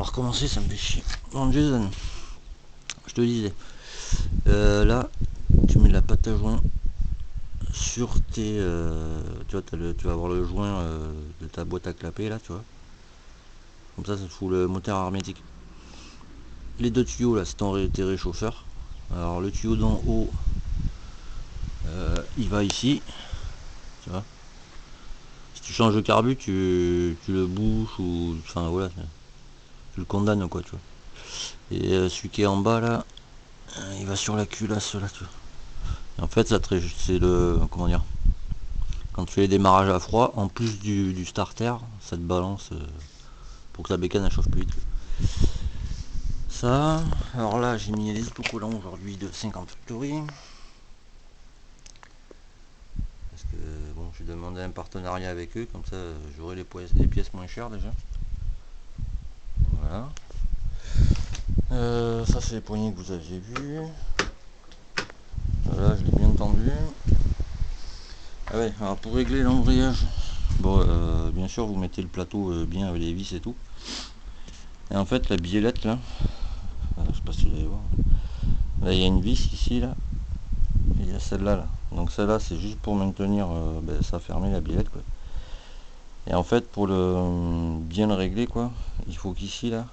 recommencer, ça me fait chier. Bon, Jason, je te disais, là, tu mets de la pâte à joint sur tes... tu vois, tu vas avoir le joint de ta boîte à clapper, là, tu vois. Comme ça te fout le moteur hermétique. Les deux tuyaux, là, c'est tes réchauffeurs. Alors, le tuyau d'en haut, il va ici, tu vois. Si tu changes de carbu, tu le bouches ou... Enfin, voilà, tu le condamnes, quoi, tu vois. Et celui qui est en bas, là, il va sur la culasse, là, tu vois. Et en fait, c'est le... Comment dire, quand tu fais les démarrages à froid, en plus du starter, ça te balance pour que la bécane elle chauffe plus vite. Ça, alors là j'ai mis les autocollants aujourd'hui de 50 Factory. Parce que bon, j'ai demandé un partenariat avec eux, comme ça j'aurai les pièces moins chères déjà. Voilà. Ça c'est les poignées que vous aviez vues. Voilà, je l'ai bien tendu. Ah ouais, alors pour régler l'embrayage, bon, bien sûr vous mettez le plateau bien avec les vis et tout. Et en fait la biellette là, je sais pas si vous allez voir, là il y a une vis ici là, et il y a celle-là là. Donc celle-là c'est juste pour maintenir ça fermé la biellette quoi. Et en fait pour le bien le régler quoi, il faut qu'ici là,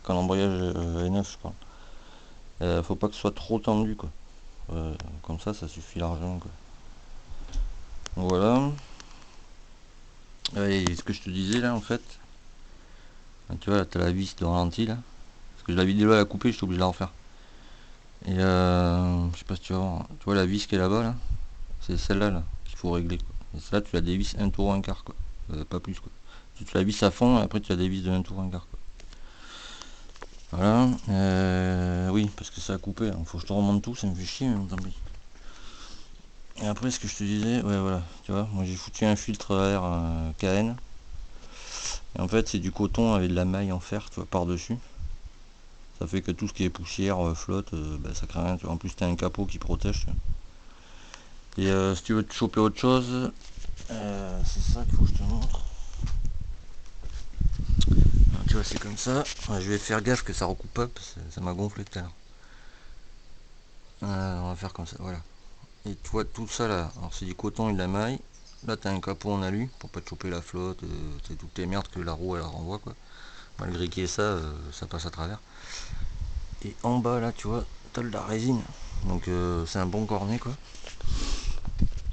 quand l'embrayage est neuf je parle, faut pas que ce soit trop tendu quoi. Comme ça suffit largement quoi. Voilà. Et ce que je te disais là en fait, tu vois là t'as la vis de ralenti là, parce que la vidéo elle a coupé, je suis obligé de la refaire. Et je sais pas si tu vas voir, tu vois la vis qui est là-bas là, c'est celle-là là, qu'il faut régler quoi. Et celle-là tu la dévisses un tour un quart quoi, pas plus quoi. Tu la visses à fond et après tu la dévisses de un tour un quart quoi. Voilà, oui parce que ça a coupé, il faut que je te remonte tout, ça me fait chier mais tant pis. Et après ce que je te disais, ouais voilà, tu vois, moi j'ai foutu un filtre à air KN. Et en fait c'est du coton avec de la maille en fer, tu vois, par-dessus. Ça fait que tout ce qui est poussière, flotte, ça craint rien, tu vois. En plus t'as un capot qui protège, tu vois. Et si tu veux te choper autre chose, c'est ça qu'il faut que je te montre. Alors, tu vois, c'est comme ça. Ouais, je vais faire gaffe que ça recoupe pas, parce que ça m'a gonflé tout à l'heure. On va faire comme ça, voilà. Et tu vois tout ça là, alors c'est du coton et de la maille. Là t'as un capot en alu pour pas te choper la flotte, c'est toutes les merdes que la roue elle renvoie quoi. Malgré qu'il y ait ça, ça passe à travers. Et en bas là tu vois, t'as de la résine. Donc c'est un bon cornet quoi.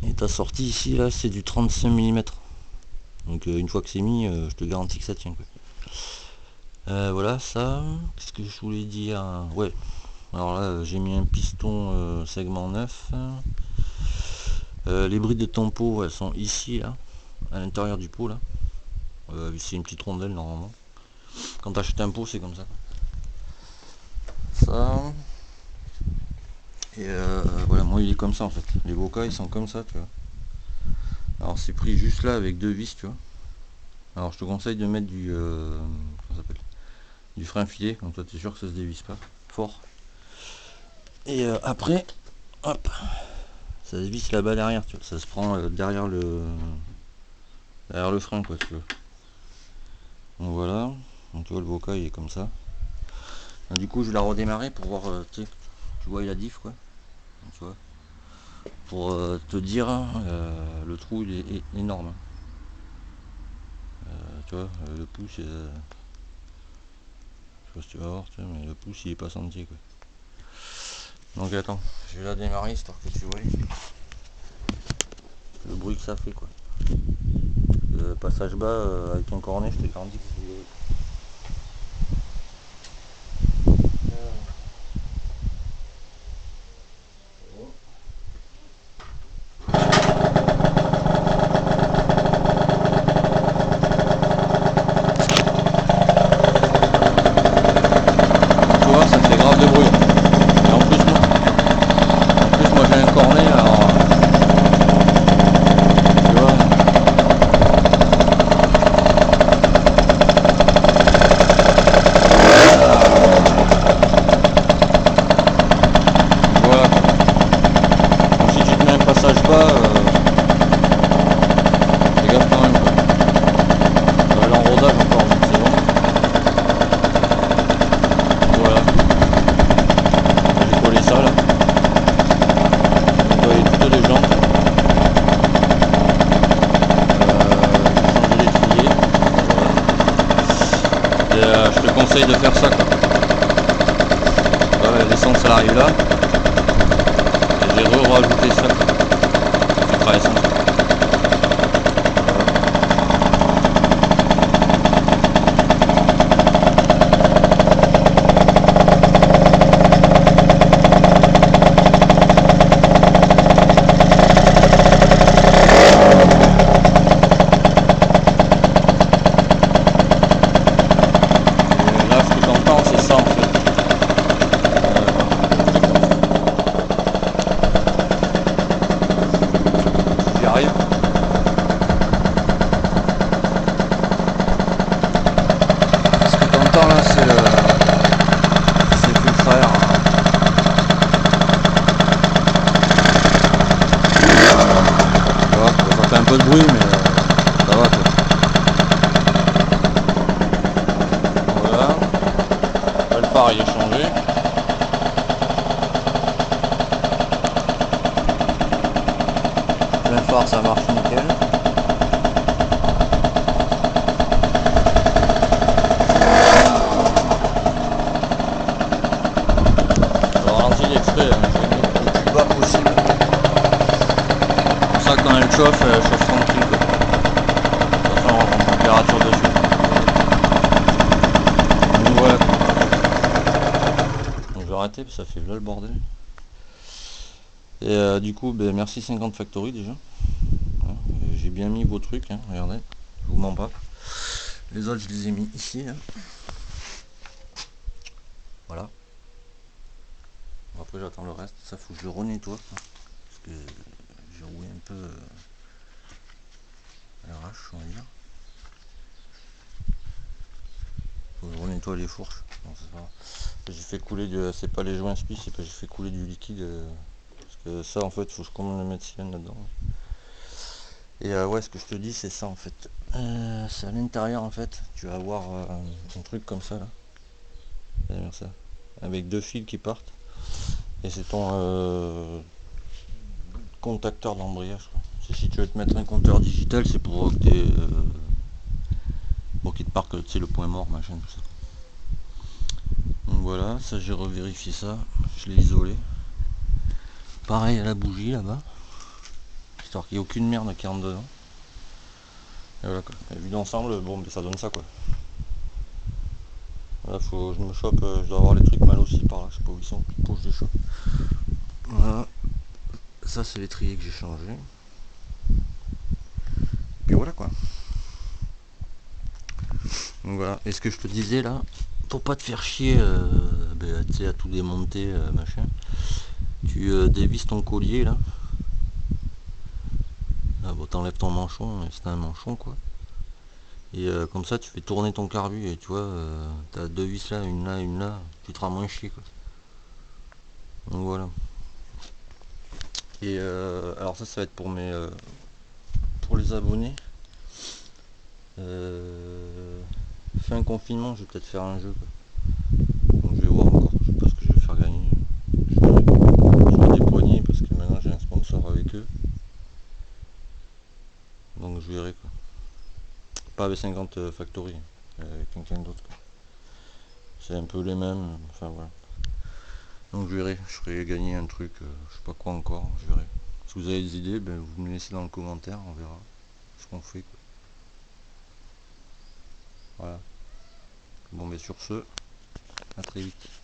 Et ta sortie ici là c'est du 35 mm. Donc une fois que c'est mis, je te garantis que ça tient quoi. Voilà ça. Qu'est-ce que je voulais dire? Ouais. Alors là j'ai mis un piston segment 9. Les brides de ton pot elles sont ici là, à l'intérieur du pot là. C'est une petite rondelle normalement. Quand tu achètes un pot c'est comme ça. Ça. Et voilà, moi il est comme ça en fait. Les bocas ils sont comme ça tu vois. Alors c'est pris juste là avec deux vis tu vois. Alors je te conseille de mettre du frein filet, comme toi tu es sûr que ça se dévisse pas fort. Et après, hop, ça se visse là-bas derrière, tu vois, ça se prend derrière le frein quoi tu vois. Donc voilà, donc tu vois le boca il est comme ça. Donc, du coup je vais la redémarrer pour voir, tu vois la diff quoi, donc, tu vois, pour te dire le trou il est énorme. Tu vois, le pouce, je sais pas si tu vas voir, tu vois, mais le pouce il est pas senti quoi. Donc attends, je vais la démarrer histoire que tu vois le bruit que ça fait quoi. Le passage bas avec ton cornet, je te garantis que c'est du bruit. Tu vois, ça fait grave de bruit. Et en plus moi j'ai un cornet alors. Tu vois. Et je te conseille de faire ça, quoi. L'essence elle arrive là. Et j'ai rajouté ça, quoi. Le filtre à essence. Là c'est plus frère. Ça fait un peu de bruit mais ça va quoi. Voilà. Là, le phare il est changé. Le phare ça marche nickel. Exprès, je vais mettre le plus bas possible. Comme ça quand elle chauffe tranquille quoi. De toute façon on rentre en température dessus. Donc voilà. Donc je vais arrêter parce que ça fait là le bordel. Et du coup merci 50 Factory déjà. Hein, j'ai bien mis vos trucs, hein, regardez, je vous mens pas. Les autres je les ai mis ici. Hein. Voilà. Après j'attends le reste, ça faut que je le renettoie parce que j'ai roué un peu à l'arrache on va dire. Faut que je renettoie les fourches. J'ai fait couler du. C'est pas les joints spi, c'est que j'ai fait couler du liquide. Parce que ça en fait faut que je commande le médecin là-dedans. Et ouais ce que je te dis c'est ça en fait. C'est à l'intérieur en fait, tu vas avoir un truc comme ça là. Ça. Avec deux fils qui partent. Et c'est ton contacteur d'embrayage. Si tu veux te mettre un compteur digital, c'est pour que tu qu'il te marque le point mort, machin, tout ça. Donc voilà, ça j'ai revérifié ça, je l'ai isolé. Pareil à la bougie là-bas, histoire qu'il n'y ait aucune merde qui rentre dedans. Et voilà quoi. Et vu d'ensemble, bon, mais ça donne ça quoi. Là, faut que je me chope, je dois avoir les trucs mal aussi par là, je sais pas où ils sont, faut que je les chope. Voilà, ça c'est l'étrier que j'ai changé. Puis voilà quoi. Donc voilà, et ce que je te disais là, pour pas te faire chier à tout démonter, machin, tu dévisses ton collier là. Ah, bon, t'enlèves ton manchon, c'est un manchon quoi. Et comme ça tu fais tourner ton carbu et tu vois, t'as deux vis là, une là, tu te rends moins chier quoi. Donc voilà. Et alors ça va être pour mes pour les abonnés. Fin confinement je vais peut-être faire un jeu quoi. Donc je vais voir encore, je sais pas ce que je vais faire gagner. Je vais dépoigner parce que maintenant j'ai un sponsor avec eux. Donc je verrai quoi. Pas avec 50 Factory, avec quelqu'un d'autre. C'est un peu les mêmes, enfin voilà. Donc je verrai, je ferai gagner un truc, je sais pas quoi encore, je verrai. Si vous avez des idées, ben, vous me laissez dans le commentaire, on verra ce qu'on fait. Quoi. Voilà. Bon ben sur ce, à très vite.